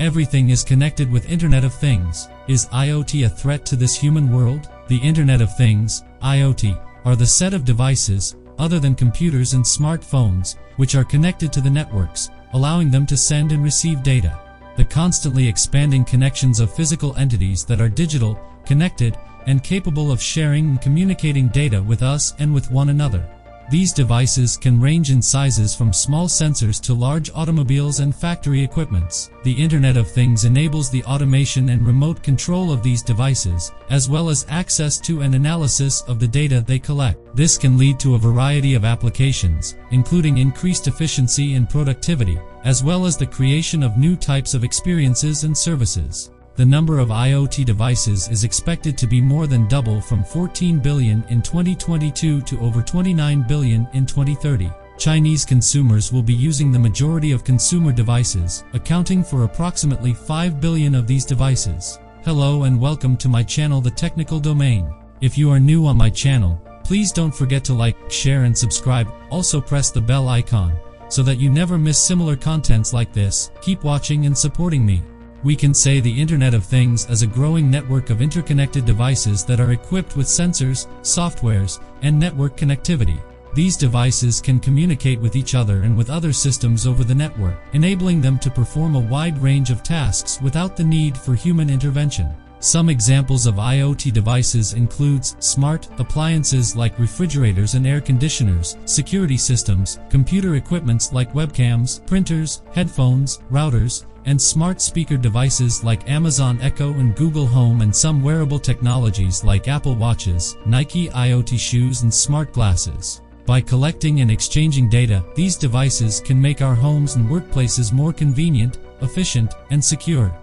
Everything is connected with Internet of Things. Is IoT a threat to this human world? The Internet of Things, IoT, are the set of devices, other than computers and smartphones, which are connected to the networks, allowing them to send and receive data. The constantly expanding connections of physical entities that are digital, connected, and capable of sharing and communicating data with us and with one another. These devices can range in sizes from small sensors to large automobiles and factory equipments. The Internet of Things enables the automation and remote control of these devices, as well as access to and analysis of the data they collect. This can lead to a variety of applications, including increased efficiency and productivity, as well as the creation of new types of experiences and services. The number of IoT devices is expected to be more than double from 14 billion in 2022 to over 29 billion in 2030. Chinese consumers will be using the majority of consumer devices, accounting for approximately 5 billion of these devices. Hello and welcome to my channel, The Technical Domain. If you are new on my channel, please don't forget to like, share and subscribe. Also press the bell icon, so that you never miss similar contents like this. Keep watching and supporting me. We can say the Internet of Things as a growing network of interconnected devices that are equipped with sensors, softwares, and network connectivity. These devices can communicate with each other and with other systems over the network, enabling them to perform a wide range of tasks without the need for human intervention. Some examples of IoT devices includes smart appliances like refrigerators and air conditioners, security systems, computer equipments like webcams, printers, headphones, routers, and smart speaker devices like Amazon Echo and Google Home, and some wearable technologies like Apple Watches, Nike IoT shoes and smart glasses. By collecting and exchanging data, these devices can make our homes and workplaces more convenient, efficient, and secure.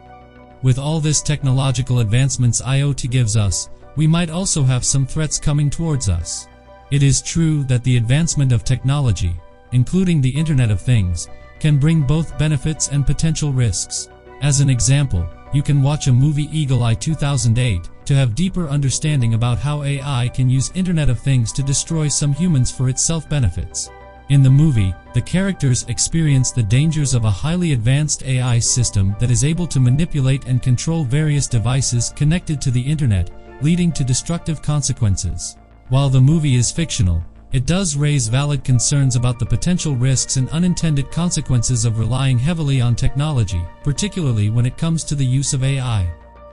With all this technological advancements IoT gives us, we might also have some threats coming towards us. It is true that the advancement of technology, including the Internet of Things, can bring both benefits and potential risks. As an example, you can watch a movie Eagle Eye 2008 to have deeper understanding about how AI can use Internet of Things to destroy some humans for its self-benefits. In the movie, the characters experience the dangers of a highly advanced AI system that is able to manipulate and control various devices connected to the Internet, leading to destructive consequences. While the movie is fictional, it does raise valid concerns about the potential risks and unintended consequences of relying heavily on technology, particularly when it comes to the use of AI.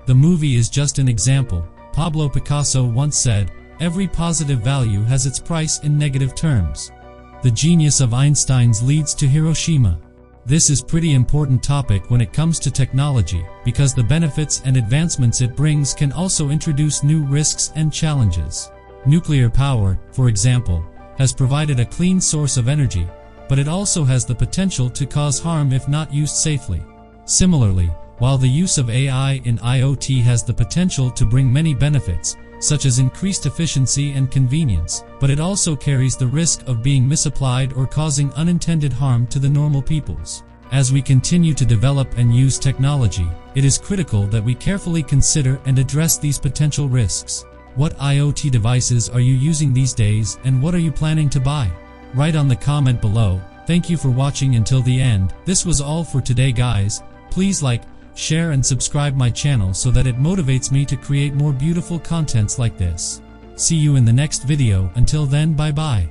The movie is just an example. Pablo Picasso once said, "Every positive value has its price in negative terms." The genius of Einstein's leads to Hiroshima. This is pretty important topic when it comes to technology, because the benefits and advancements it brings can also introduce new risks and challenges. Nuclear power, for example, has provided a clean source of energy, but it also has the potential to cause harm if not used safely. Similarly, while the use of AI in IoT has the potential to bring many benefits, such as increased efficiency and convenience, but it also carries the risk of being misapplied or causing unintended harm to the normal peoples. As we continue to develop and use technology, it is critical that we carefully consider and address these potential risks. What IoT devices are you using these days, and what are you planning to buy? Write on the comment below. Thank you for watching until the end. This was all for today, guys. Please like, share and subscribe my channel so that it motivates me to create more beautiful contents like this. See you in the next video. Until then, bye bye.